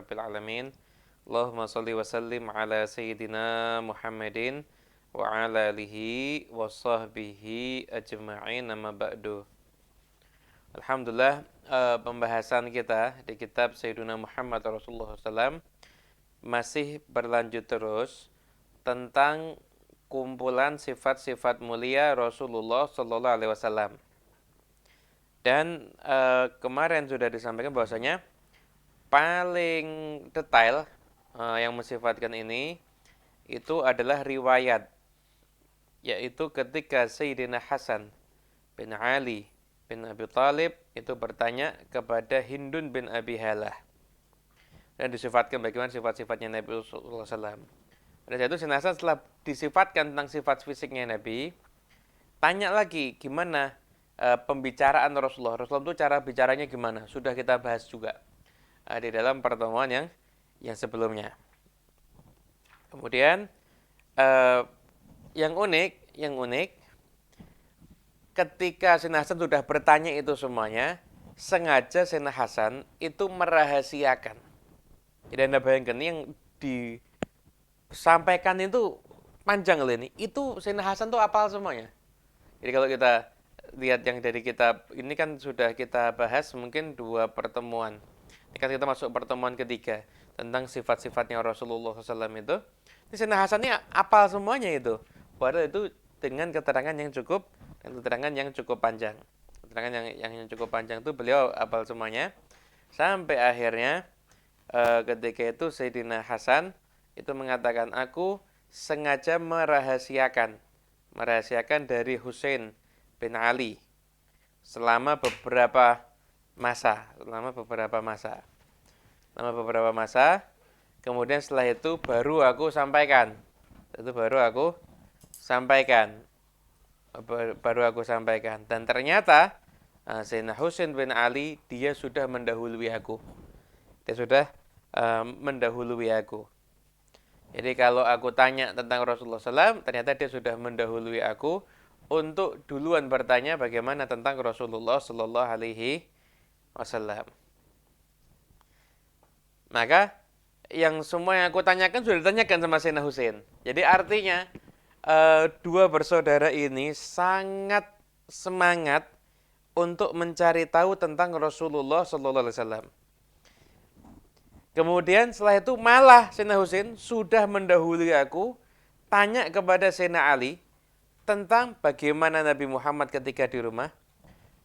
rabbil alamin. Allahumma shalli wa sallim ala sayyidina Muhammadin wa ala alihi wa sahbihi ajma'in, amma ba'du. Alhamdulillah, pembahasan kita di kitab Sayyidina Muhammad Rasulullah SAW masih berlanjut terus tentang kumpulan sifat-sifat mulia Rasulullah Sallallahu Alaihi Wasallam. Dan kemarin sudah disampaikan bahwasanya paling detail yang mensifatkan ini itu adalah riwayat, yaitu ketika Sayyidina Hasan bin Ali bin Abi Thalib itu bertanya kepada Hindun bin Abi Halah dan disifatkan bagaimana sifat-sifatnya Nabi sallallahu alaihi wasallam. Pada saat itu Sayyidina Hasan setelah disifatkan tentang sifat fisiknya Nabi, tanya lagi gimana pembicaraan Rasulullah. Rasulullah itu cara bicaranya gimana? Sudah kita bahas juga di dalam pertemuan yang sebelumnya. Kemudian yang unik ketika Sayyidina Hasan sudah bertanya itu semuanya, sengaja Sayyidina Hasan itu merahasiakan. Jadi Anda bayangkan yang disampaikan itu panjang loh ini. Itu Sayyidina Hasan tuh apal semuanya. Jadi kalau kita lihat yang dari kitab ini kan sudah kita bahas mungkin 2 pertemuan. Ini kan kita masuk pertemuan ketiga tentang sifat-sifatnya Rasulullah SAW itu. Ini Sayyidina Hasan ini apal semuanya itu. Padahal itu dengan keterangan yang cukup dan keterangan yang cukup panjang. Keterangan yang cukup panjang itu beliau apal semuanya. Sampai akhirnya ketika itu Sayyidina Hasan itu mengatakan, aku sengaja merahasiakan dari Husain bin Ali selama beberapa masa. Kemudian setelah itu baru aku sampaikan. Dan ternyata Sayyidina Husain bin Ali dia sudah mendahului aku. Jadi kalau aku tanya tentang Rasulullah SAW, ternyata dia sudah mendahului aku untuk duluan bertanya bagaimana tentang Rasulullah Sallallahu Alaihi Wasallam. Maka yang semua yang aku tanyakan sudah ditanyakan sama Sayyidina Husain. Jadi artinya dua bersaudara ini sangat semangat untuk mencari tahu tentang Rasulullah Sallallahu Alaihi Wasallam. Kemudian setelah itu malah Sayyidina Husain sudah mendahului aku tanya kepada Sayyidina Ali tentang bagaimana Nabi Muhammad ketika di rumah,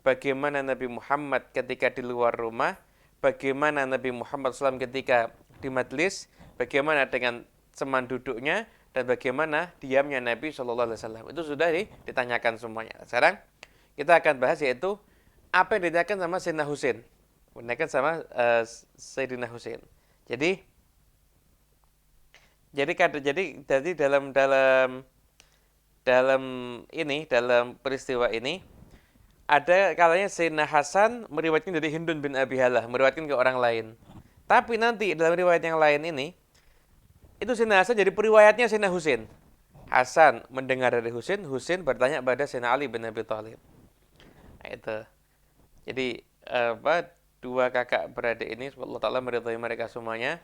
bagaimana Nabi Muhammad ketika di luar rumah, bagaimana Nabi Muhammad SAW ketika di majlis, bagaimana dengan teman duduknya, dan bagaimana diamnya Nabi SAW. Itu sudah ditanyakan semuanya. Sekarang kita akan bahas yaitu apa yang ditanyakan sama Sayyidina Husain. Ditanyakan sama Sayyidina Husain. Jadi dalam peristiwa ini ada kalanya Sayyidina Hasan meriwayatkan dari Hindun bin Abi Halah, meriwayatkan ke orang lain. Tapi nanti dalam riwayat yang lain ini itu Sayyidina Hasan jadi periwayatnya Sayyidina Husain. Hasan mendengar dari Husain, Husain bertanya pada Sayyidina Ali bin Abi Thalib. Nah, itu. Jadi dua kakak beradik ini Allah Ta'ala meridhai mereka semuanya.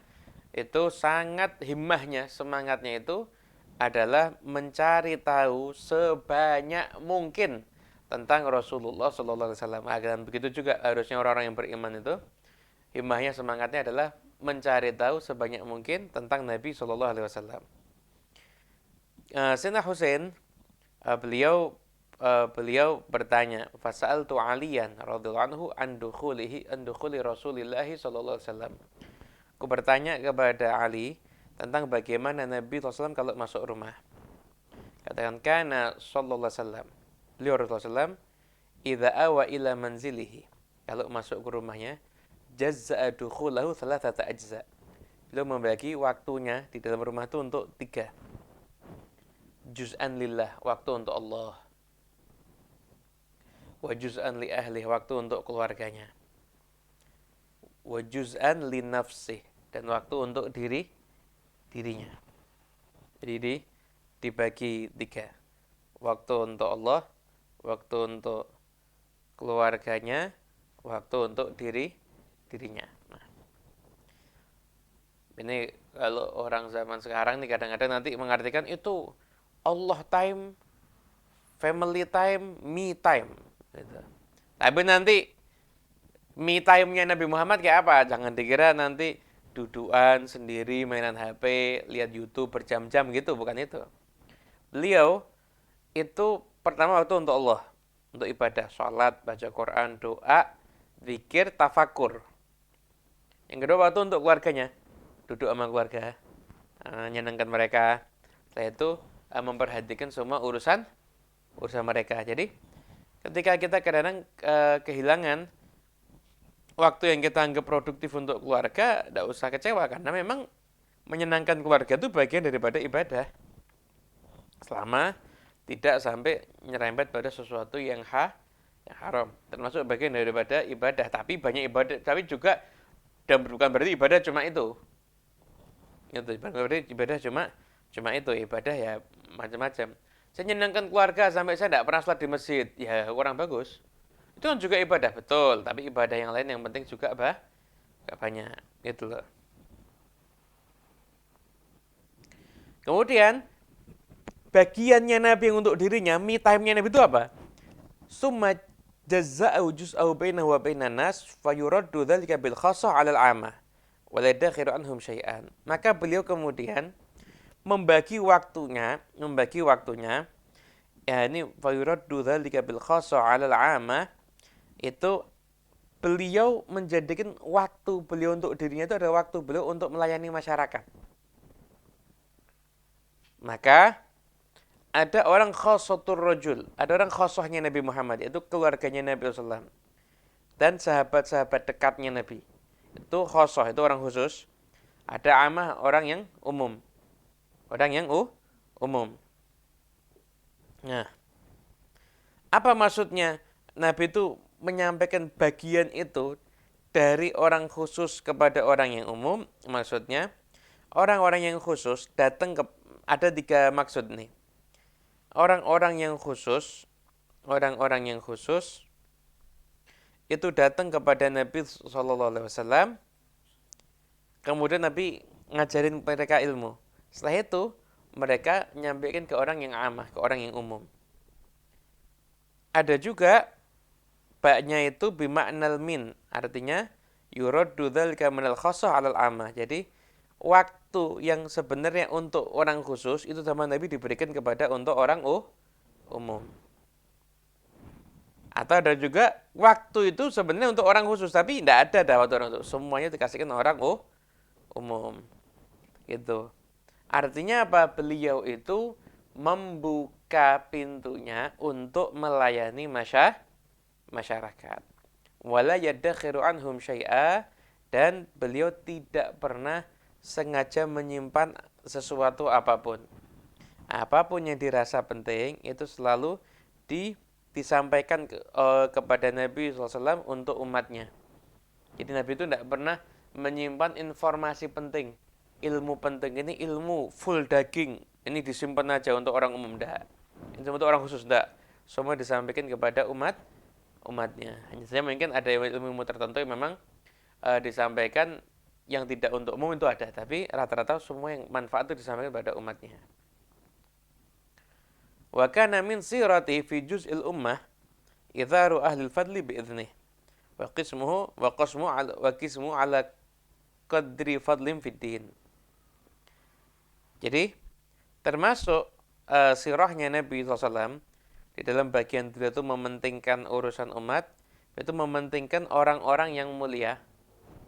Itu sangat himmahnya, semangatnya itu adalah mencari tahu sebanyak mungkin tentang Rasulullah Sallallahu Alaihi Wasallam. Dan begitu juga harusnya orang-orang yang beriman itu himmahnya, semangatnya adalah mencari tahu sebanyak mungkin tentang Nabi Sallallahu Alaihi Wasallam. Sayyidina Husain beliau bertanya, fasa'altu Aliyan radhiyallahu anhu an dukhuli Rasulillah sallallahu alaihi wasallam. Aku bertanya kepada Ali tentang bagaimana Nabi SAW kalau masuk rumah. Katakan kana sallallahu alaihi wasallam. Beliau Rasulullah SAW idza awa ila manzilihi. Kalau masuk ke rumahnya, jazza'a dukhulahu thalathata ajza. Beliau membagi waktunya di dalam rumah itu untuk 3. Juz'an lillah, waktu untuk Allah. Wa juz'an li ahli, waktu untuk keluarganya. Wa juz'an li nafsih, dan waktu untuk dirinya. Jadi dibagi 3. Waktu untuk Allah, waktu untuk keluarganya, waktu untuk dirinya. Nah, Ini kalau orang zaman sekarang nih kadang-kadang nanti mengartikan itu Allah time, family time, me time. Gitu. Tapi nanti me time-nya Nabi Muhammad kayak apa? Jangan dikira nanti dudukan sendiri, mainan HP, lihat YouTube berjam-jam gitu, bukan itu. Beliau itu pertama waktu untuk Allah, untuk ibadah, sholat, baca Quran, doa, zikir, tafakur. Yang kedua waktu untuk keluarganya, duduk sama keluarga, nyenangkan mereka. Setelah itu memperhatikan semua urusan mereka. Jadi ketika kita kadang kehilangan waktu yang kita anggap produktif untuk keluarga, tidak usah kecewa karena memang menyenangkan keluarga itu bagian daripada ibadah. Selama tidak sampai nyerempet pada sesuatu yang haram, termasuk bagian daripada ibadah. Tapi banyak ibadah, tapi juga dan bukan berarti ibadah cuma itu. Itu berarti ibadah cuma itu, ibadah ya macam-macam. Saya nyenangkan keluarga sampai saya tidak pernah sholat di masjid, ya kurang bagus. Itu kan juga ibadah, betul. Tapi ibadah yang lain yang penting juga gak banyak. Gitu loh. Kemudian, bagiannya Nabi untuk dirinya, me time-nya Nabi itu apa? Summa jaza'u juz'au bainahu wa bainan nas fayuraddu dzalika bil khassah 'alal 'amah wa la yadkhiru anhum syai'an. Maka beliau kemudian membagi waktunya, ya ini fayuraddu dzalika bil khassah 'alal 'amah, itu beliau menjadikan waktu beliau untuk dirinya itu adalah waktu beliau untuk melayani masyarakat. Maka ada orang khossatur rajul, ada orang khossahnya Nabi Muhammad, itu keluarganya Nabi SAW. Dan sahabat-sahabat dekatnya Nabi. Itu khossah, itu orang khusus. Ada amah, orang yang umum. Orang yang umum. Nah, apa maksudnya Nabi itu menyampaikan bagian itu dari orang khusus kepada orang yang umum? Maksudnya, orang-orang yang khusus datang ke, ada tiga maksud nih. Orang-orang yang khusus itu datang kepada Nabi SAW. Kemudian Nabi ngajarin mereka ilmu. Setelah itu mereka nyampaikan ke orang yang amah, ke orang yang umum. Ada juga baknya itu bima'nal min, artinya yuraddu dzalika minal khassah 'alal amah. Jadi waktu yang sebenarnya untuk orang khusus itu zaman Nabi diberikan kepada untuk orang umum. Atau ada juga waktu itu sebenarnya untuk orang khusus, tapi tidak ada waktu orang khusus. Semuanya dikasihkan orang umum. Gitu. Artinya apa? Beliau itu membuka pintunya untuk melayani masyarakat. Wala yadakhiru anhum syai'a, dan beliau tidak pernah sengaja menyimpan sesuatu apapun. Apapun yang dirasa penting itu selalu disampaikan kepada Nabi SAW untuk umatnya. Jadi Nabi itu tidak pernah menyimpan informasi penting, ilmu penting. Ini ilmu full daging, ini disimpan aja untuk orang umum, tidak. Ini untuk orang khusus, tidak. Semua disampaikan kepada umatnya. Hanya saja mungkin ada ilmu tertentu yang memang disampaikan yang tidak untuk umum itu ada, tapi rata-rata semua yang manfaat itu disampaikan kepada umatnya. Wa kana min sirati fi juz'il ummah idharu ahli al-fadli bi'idhnih wa qismu ala qadri fadlim fid din. Jadi termasuk sirahnya Nabi SAW di dalam bagian beliau itu mementingkan urusan umat, itu mementingkan orang-orang yang mulia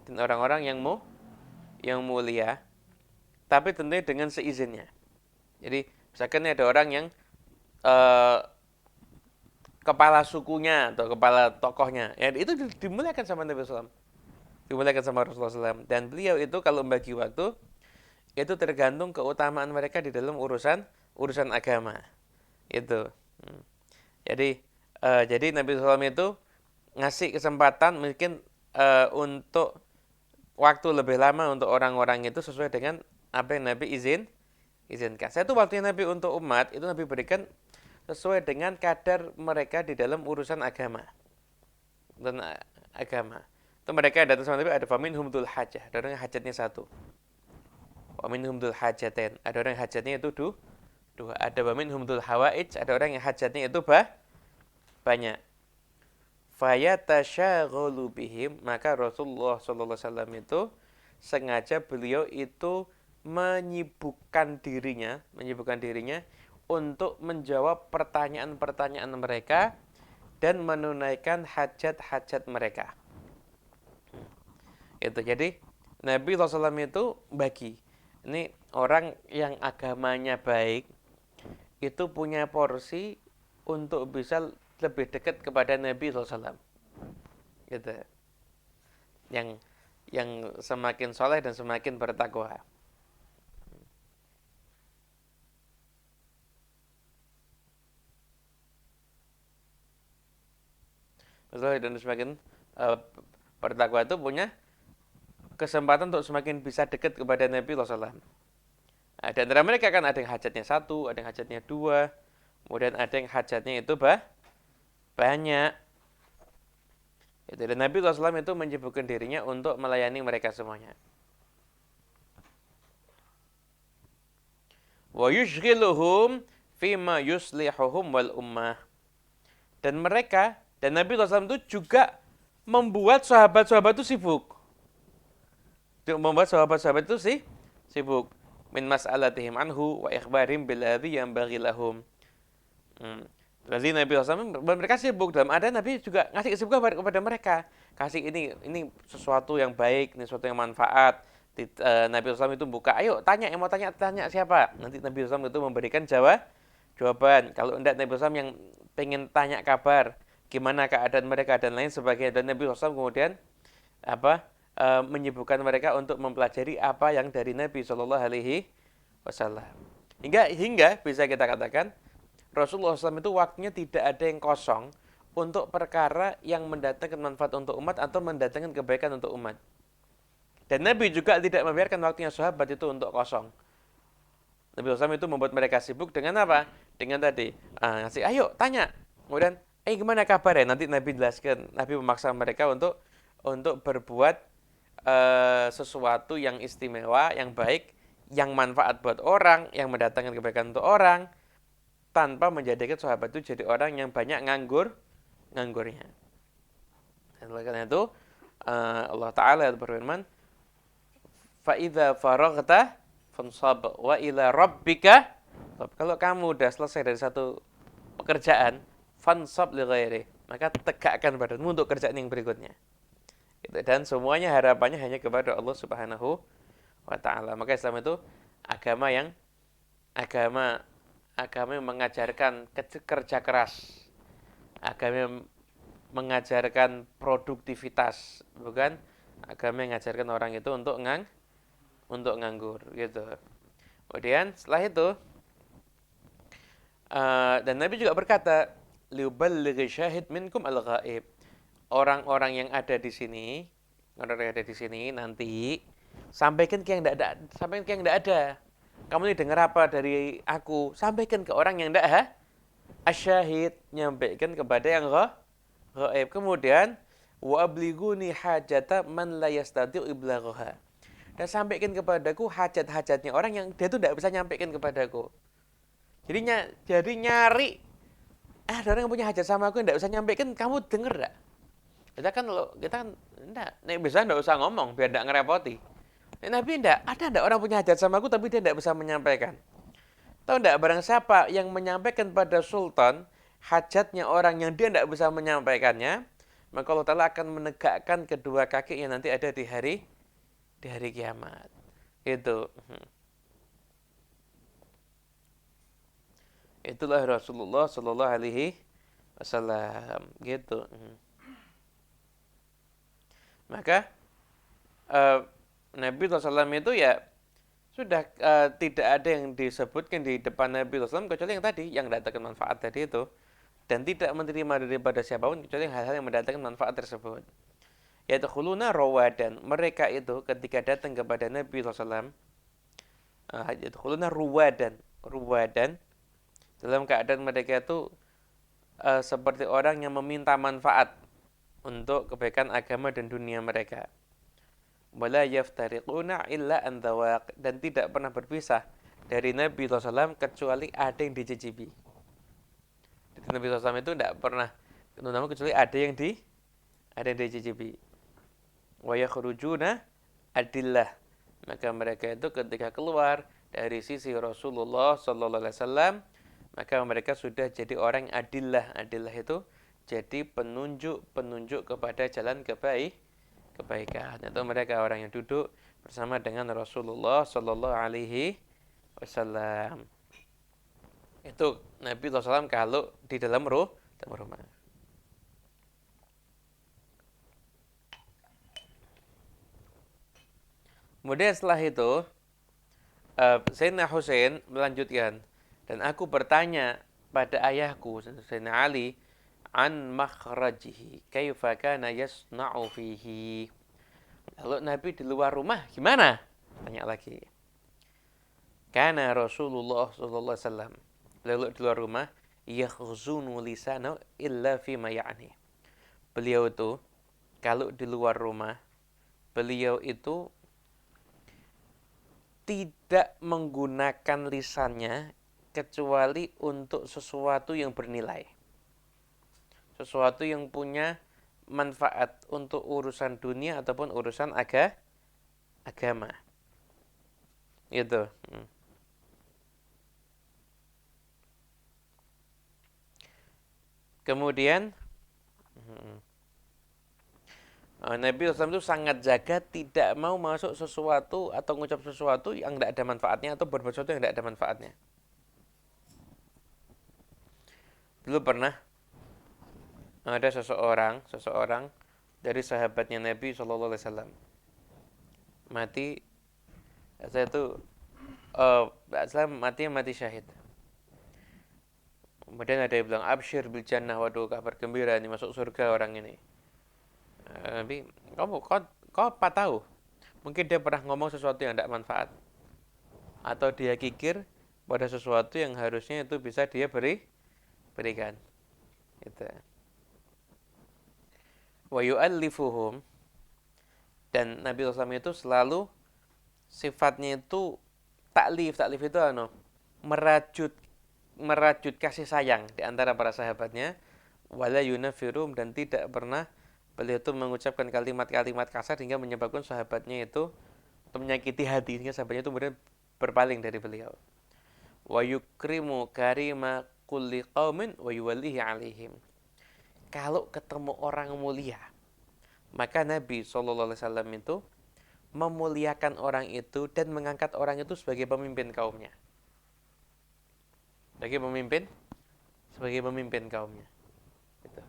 dan orang-orang yang mulia, tapi tentunya dengan seizinnya. Jadi misalkan ada orang yang kepala sukunya atau kepala tokohnya, ya itu dimuliakan sama Nabi SAW, dimuliakan sama Rasulullah SAW. Dan beliau itu kalau membagi waktu itu tergantung keutamaan mereka di dalam urusan agama itu. Jadi Nabi SAW itu ngasih kesempatan mungkin untuk waktu lebih lama untuk orang-orang itu sesuai dengan apa yang Nabi izinkan. Satu waktu Nabi untuk umat itu Nabi berikan sesuai dengan kadar mereka di dalam urusan agama. Itu mereka datang sama Nabi, ada faminhum dzul hajah, ada orang yang hajatnya satu. Wa minhum dzul hajatain. Ada orang yang hajatnya itu dua. Ada wa minhum dzul hawaij, ada orang yang hajatnya itu banyak. Fayatasyaghulu bihim, maka Rasulullah sallallahu alaihi wasallam itu sengaja beliau itu menyibukkan dirinya untuk menjawab pertanyaan-pertanyaan mereka dan menunaikan hajat-hajat mereka. Itu jadi Nabi SAW itu bagi. Ini orang yang agamanya baik itu punya porsi untuk bisa lebih dekat kepada Nabi SAW. Gitu. Yang semakin soleh dan semakin bertakwa. Soleh dan semakin bertakwa itu punya kesempatan untuk semakin bisa dekat kepada Nabi SAW. Nah, di antara mereka kan ada yang hajatnya satu, ada yang hajatnya dua, kemudian ada yang hajatnya itu banyak. Itu. Dan Nabi SAW itu menyibukkan dirinya untuk melayani mereka semuanya. Wa yushghiluhum fima yuslihuhum wal ummah. Dan Nabi SAW itu juga membuat sahabat-sahabat itu sibuk. Membuat sahabat-sahabat itu sibuk. Min mas'alatihim anhu wa ikhbarim billadhi yang bagi lahum. Jadi Nabi SAW mereka sibuk, dalam ada Nabi juga ngasih kesibukan kepada mereka. Kasih ini sesuatu yang baik, ini sesuatu yang manfaat. Nabi SAW itu buka, ayo tanya, yang mau tanya siapa. Nanti Nabi SAW itu memberikan jawaban. Kalau enggak, Nabi SAW yang pengen tanya kabar, gimana keadaan mereka dan lain sebagainya. Dan Nabi SAW kemudian menyibukkan mereka untuk mempelajari apa yang dari Nabi SAW. Hingga bisa kita katakan Rasulullah SAW itu waktunya tidak ada yang kosong untuk perkara yang mendatangkan manfaat untuk umat atau mendatangkan kebaikan untuk umat. Dan Nabi juga tidak membiarkan waktunya sahabat itu untuk kosong. Nabi SAW itu membuat mereka sibuk dengan apa? Dengan tadi, ngasih, ayo tanya. Kemudian, gimana kabarnya? Nanti Nabi jelaskan. Nabi memaksa mereka untuk berbuat sesuatu yang istimewa, yang baik, yang manfaat buat orang, yang mendatangkan kebaikan untuk orang, tanpa menjadikan sahabat itu jadi orang yang banyak nganggurnya. Dan oleh karena itu Allah Ta'ala berfirman, فَإِذَا فَرَغْتَ فَانْصَبْ وَإِلَى رَبِّكَ. Kalau kamu udah selesai dari satu pekerjaan, fansab li ghairi, maka tegakkan badanmu untuk kerjaan yang berikutnya. Dan semuanya harapannya hanya kepada Allah Subhanahu wa Ta'ala. Maka Islam itu agama yang mengajarkan kerja keras, agama yang mengajarkan produktivitas, bukan agama yang mengajarkan orang itu untuk nganggur gitu. Kemudian setelah itu dan Nabi juga berkata, liuballighi syahid minkum al-ghaib. Orang-orang yang ada di sini, nanti sampaikan ke yang tidak ada. Kamu ini dengar apa dari aku? Sampaikan ke orang yang tidak asyahid, nyampaikan kepada yang ghaib. Kemudian wa ablighuni hajata man la yastati'u iblaghaha. Dan sampaikan kepadaku hajat-hajatnya orang yang dia itu tidak bisa nyampaikan kepadaku. Jadi nyari ada orang yang punya hajat sama aku yang tidak bisa nyampaikan, kamu dengar enggak? Kita kan enggak, nek bisa enggak usah ngomong biar enggak ngerepoti. Nabi enggak, ada orang punya hajat sama aku tapi dia enggak bisa menyampaikan. Tahu enggak barang siapa yang menyampaikan pada sultan hajatnya orang yang dia enggak bisa menyampaikannya, maka Allah Ta'ala akan menegakkan kedua kakinya nanti ada di hari kiamat. Itu. Itulah Rasulullah Sallallahu Alaihi Wasallam. Gitu. Maka Nabi SAW itu ya sudah tidak ada yang disebutkan di depan Nabi SAW kecuali yang tadi, yang mendatangkan manfaat tadi itu, dan tidak menerima daripada siapapun kecuali hal-hal yang mendatangkan manfaat tersebut. Yaitu khuluna rawadan, mereka itu ketika datang kepada Nabi SAW yaitu khuluna ruwadan dalam keadaan mereka itu seperti orang yang meminta manfaat untuk kebaikan agama dan dunia mereka. wala yaftariquna illa an dhawaq, dan tidak pernah berpisah dari Nabi SAW kecuali ada yang dicicipi. Jadi Nabi SAW itu tidak pernah namun kecuali ada yang dicicipi. Wa yakhrujuna adillah, maka mereka itu ketika keluar dari sisi Rasulullah sallallahu alaihi wasallam, maka mereka sudah jadi orang adillah. Adillah itu jadi penunjuk kepada jalan kebaikan. Itu mereka orang yang duduk bersama dengan Rasulullah sallallahu alaihi wasallam. Itu Nabi SAW kalau di dalam rumah. Kemudian setelah itu Sayyidina Husain melanjutkan, dan aku bertanya pada ayahku Sayyidina Ali an makhrajihi kaifa kana yasna'u fihi. Lalu Nabi di luar rumah gimana? Tanya lagi. Kana Rasulullah sallallahu alaihi wasallam, lalu di luar rumah, yakhzunu lisanahu illa fi ma ya'ni. Beliau itu kalau di luar rumah, beliau itu tidak menggunakan lisannya kecuali untuk sesuatu yang bernilai. Sesuatu yang punya manfaat untuk urusan dunia ataupun urusan agama. Itu. Kemudian Nabi SAW itu sangat jaga tidak mau masuk sesuatu atau mengucap sesuatu yang tidak ada manfaatnya atau berbuat sesuatu yang tidak ada manfaatnya. Dulu pernah ada seseorang dari sahabatnya Nabi SAW mati. Saya itu mati syahid. Kemudian ada yang bilang absyir bil jannah, waduh kabar gembira ini masuk surga orang ini. Nabi, kau apa tahu? Mungkin dia pernah ngomong sesuatu yang tidak manfaat, atau dia kikir pada sesuatu yang harusnya itu bisa dia berikan. Gitu. Wa yu'allifuhum, dan Nabi SAW itu selalu sifatnya itu taklif itu merajut kasih sayang di antara para sahabatnya, wala yunafirum, dan tidak pernah beliau itu mengucapkan kalimat-kalimat kasar hingga menyebabkan sahabatnya itu menyakiti hati, sehingga sahabatnya itu kemudian berpaling dari beliau. Wa yukrimu karima kulli qaumin wa yuwallihi alaihim. Kalau ketemu orang mulia, maka Nabi SAW itu memuliakan orang itu dan mengangkat orang itu sebagai pemimpin kaumnya. Sebagai pemimpin kaumnya. Gitu.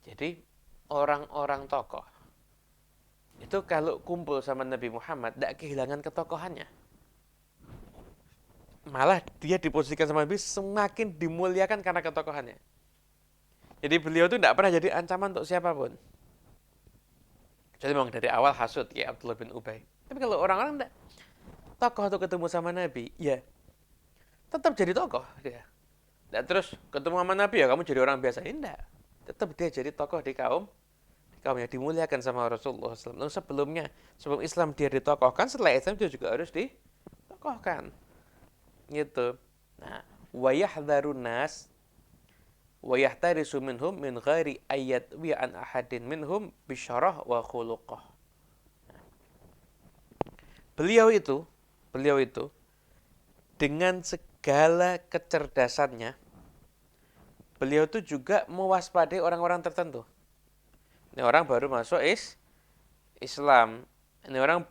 Jadi orang-orang tokoh itu kalau kumpul sama Nabi Muhammad tidak kehilangan ketokohannya. Malah dia diposisikan sama Nabi semakin dimuliakan karena ketokohannya. Jadi beliau itu tidak pernah jadi ancaman untuk siapapun. Jadi memang dari awal hasud kayak Abdullah bin Ubay. Tapi kalau orang-orang tidak, tokoh itu ketemu sama Nabi, ya tetap jadi tokoh dia. Tidak terus ketemu sama Nabi ya kamu jadi orang biasa. Tidak. Tetap dia jadi tokoh di kaumnya, dimuliakan sama Rasulullah SAW. Sebelum Islam dia ditokohkan, setelah Islam dia juga harus ditokohkan. Gitu. Nah, wa yahdharun nas wa yahtarisu minhum min ghairi ayat wi an ahadin minhum bisyarah wa khuluqah. Beliau itu dengan segala kecerdasannya, beliau itu juga mewaspadai orang-orang tertentu. Ini orang baru masuk Islam. Ini orang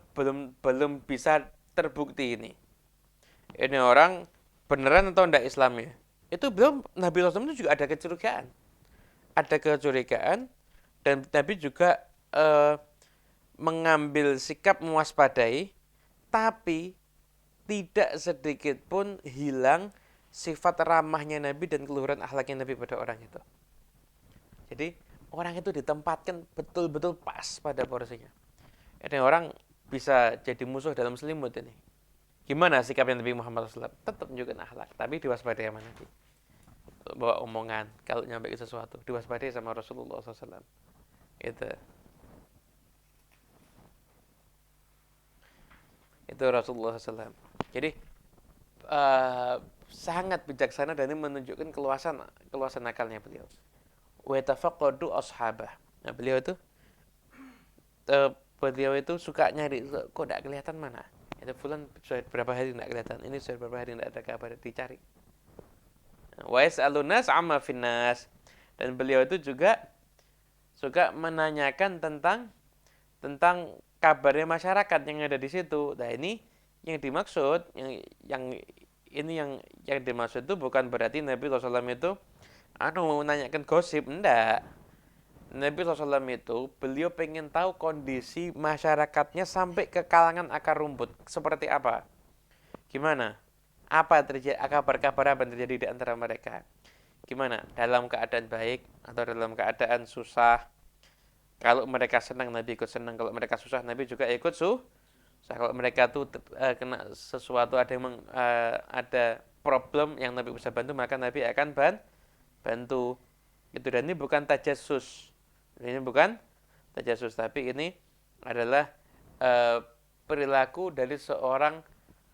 belum bisa terbukti ini. Ini orang beneran atau tidak Islamnya. Itu belum, Nabi SAW itu juga ada kecurigaan. Dan Nabi juga mengambil sikap mewaspadai, tapi tidak sedikit pun hilang sifat ramahnya Nabi dan keluhuran akhlaknya Nabi pada orang itu. Jadi orang itu ditempatkan betul-betul pas pada porsinya. Ini orang bisa jadi musuh dalam selimut ini. Gimana sikapnya Nabi Muhammad SAW? Tetap menunjukkan akhlak, tapi diwaspadai sama Nabi. Bawa omongan, kalau nyampe sesuatu, diwaspadai sama Rasulullah SAW. Itu. Itu Rasulullah SAW. Jadi sangat bijaksana dan ini menunjukkan keluasan keluasan akalnya beliau. Wa tafaqqadu ashabah. Nah, uh, beliau itu suka nyari, kok tidak kelihatan mana. Itu fulan sudah berapa hari tidak kelihatan. Ini sudah berapa hari tidak ada kabar, dicari. Wa yas'alunas amma finnas. Dan beliau itu juga suka menanyakan tentang kabarnya masyarakat yang ada di situ. Nah, ini yang dimaksud, yang dimaksud itu bukan berarti Nabi SAW itu mau menanyakan gosip, enggak. Nabi SAW itu beliau pengen tahu kondisi masyarakatnya sampai ke kalangan akar rumput seperti apa, gimana, apa terjadi, kabar-kabar apa yang terjadi di antara mereka, gimana dalam keadaan baik atau dalam keadaan susah. Kalau mereka senang Nabi ikut senang, kalau mereka susah Nabi juga ikut susah. Kalau mereka tuh kena sesuatu, ada problem yang Nabi bisa bantu, maka Nabi akan bantu. Itu, dan ini bukan tajasus. Ini bukan tajasus, tapi ini adalah perilaku dari seorang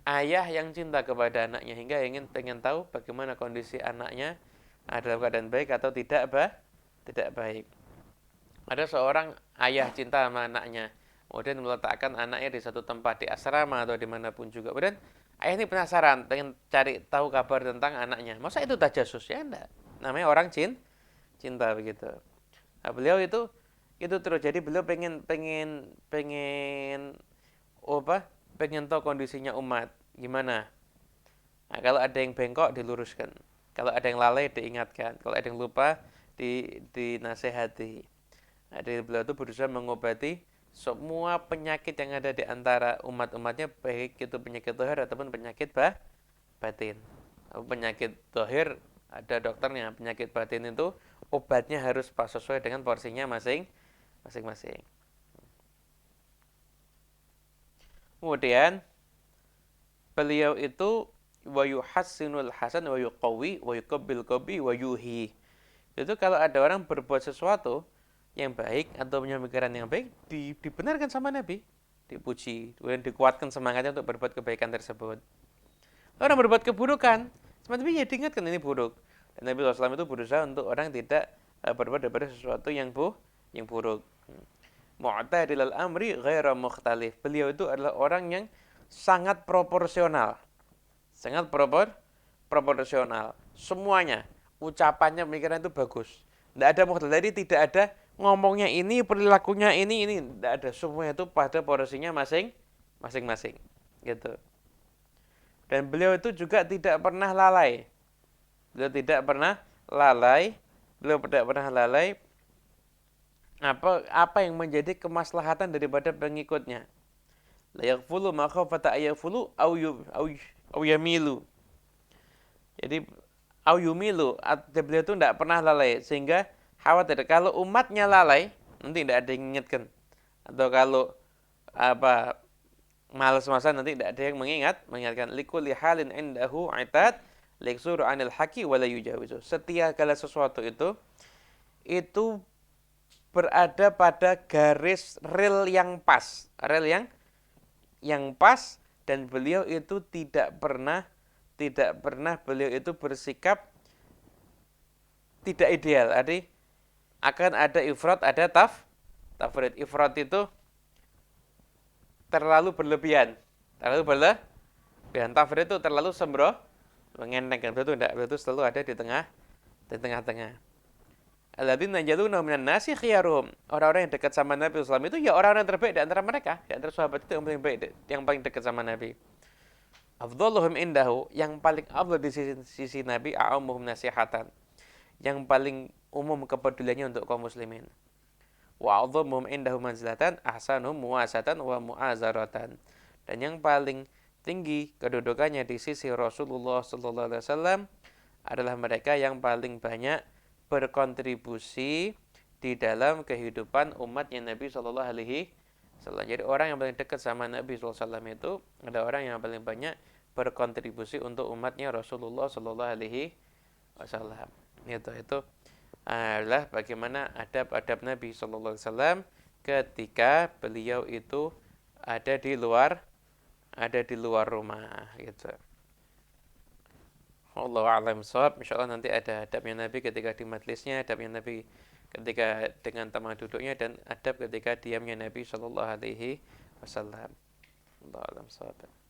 ayah yang cinta kepada anaknya hingga pengen tahu bagaimana kondisi anaknya, dalam keadaan baik atau tidak baik. Ada seorang ayah cinta sama anaknya, kemudian meletakkan anaknya di satu tempat, di asrama atau dimanapun juga. Kemudian ayah ini penasaran, pengen cari tahu kabar tentang anaknya. Masa itu tajasus? Ya enggak. Namanya orang cinta begitu. Nah, beliau itu terus. Jadi beliau pengen pengen tahu kondisinya umat gimana. Nah, kalau ada yang bengkok diluruskan, kalau ada yang lalai diingatkan, kalau ada yang lupa dinasehati. Nah, dari beliau itu berusaha mengobati semua penyakit yang ada di antara umat-umatnya, baik itu penyakit zahir ataupun penyakit batin. Penyakit zahir ada dokternya, penyakit batin itu obatnya harus pas sesuai dengan porsinya masing-masing. Kemudian beliau itu wa yuhassinul hasan wa yuqawi wa yuqabbil qabi wa yuhi. Itu kalau ada orang berbuat sesuatu yang baik atau punya pikiran yang baik, dibenarkan sama Nabi, dipuji, kemudian dikuatkan semangatnya untuk berbuat kebaikan tersebut. Orang berbuat keburukan, sama Nabi ya diingatkan ini buruk. Dan Nabi SAW itu berusaha untuk orang tidak berbuat daripada sesuatu yang buruk. Mu'tadilal amri ghaira mukhtalif. Beliau itu adalah orang yang sangat proporsional. Sangat proporsional. Semuanya, ucapannya, pemikiran itu bagus. Tidak ada mukhtalif, jadi tidak ada ngomongnya ini, perilakunya ini, tidak ada. Semuanya itu pada porsinya masing-masing. Gitu. Dan beliau itu juga tidak pernah lalai. Beliau tidak pernah lalai apa yang menjadi kemaslahatan daripada pengikutnya. La yaghfulu ma khafata ayafulu au yamilu. Jadi au yumilu, beliau itu tidak pernah lalai sehingga khawatir kalau umatnya lalai nanti tidak ada yang mengingatkan, atau kalau malas-malasan nanti tidak ada yang mengingatkan. Likulli halin indahu itad liksuru anil haqi wala yujawizu. Setiap kala sesuatu itu berada pada garis rel yang pas, yang pas, dan beliau itu tidak pernah beliau itu bersikap tidak ideal. Jadi akan ada ifrat, ada tafrid. Ifrat itu terlalu berlebihan. Tafrid itu terlalu mengenengkan. Beliau itu selalu ada di tengah-tengah. Alladzina jaluna minan nasi khiyaruhum. Orang-orang yang dekat sama Nabi SAW itu ya orang-orang terbaik di antara mereka, di antara sahabat itu yang paling baik, yang paling dekat sama Nabi. Afdhaluhum indahu, yang paling afdal di sisi Nabi, a'ummuhum nasihatan, yang paling umum kepeduliannya untuk kaum muslimin. Wa a'dhamuhum indahu manzilatan ahsanuhum muwasatan wa mu'azaratan. Dan yang paling tinggi kedudukannya di sisi Rasulullah sallallahu alaihi wasallam adalah mereka yang paling banyak berkontribusi di dalam kehidupan umatnya Nabi Shallallahu Alaihi Wasallam. Jadi orang yang paling dekat sama Nabi Shallallahu Alaihi Wasallam itu ada orang yang paling banyak berkontribusi untuk umatnya Rasulullah Shallallahu Alaihi Wasallam. Itu adalah bagaimana adab-adab Nabi Shallallahu Alaihi Wasallam ketika beliau itu ada di luar ada di luar rumah gitu. Wallahu a'lam bishawab. Insyaallah nanti ada adabnya Nabi ketika di majlisnya, adabnya Nabi ketika dengan tempat duduknya, dan adab ketika diamnya Nabi sallallahu alaihi wasallam. Wallahu a'lam bishawab.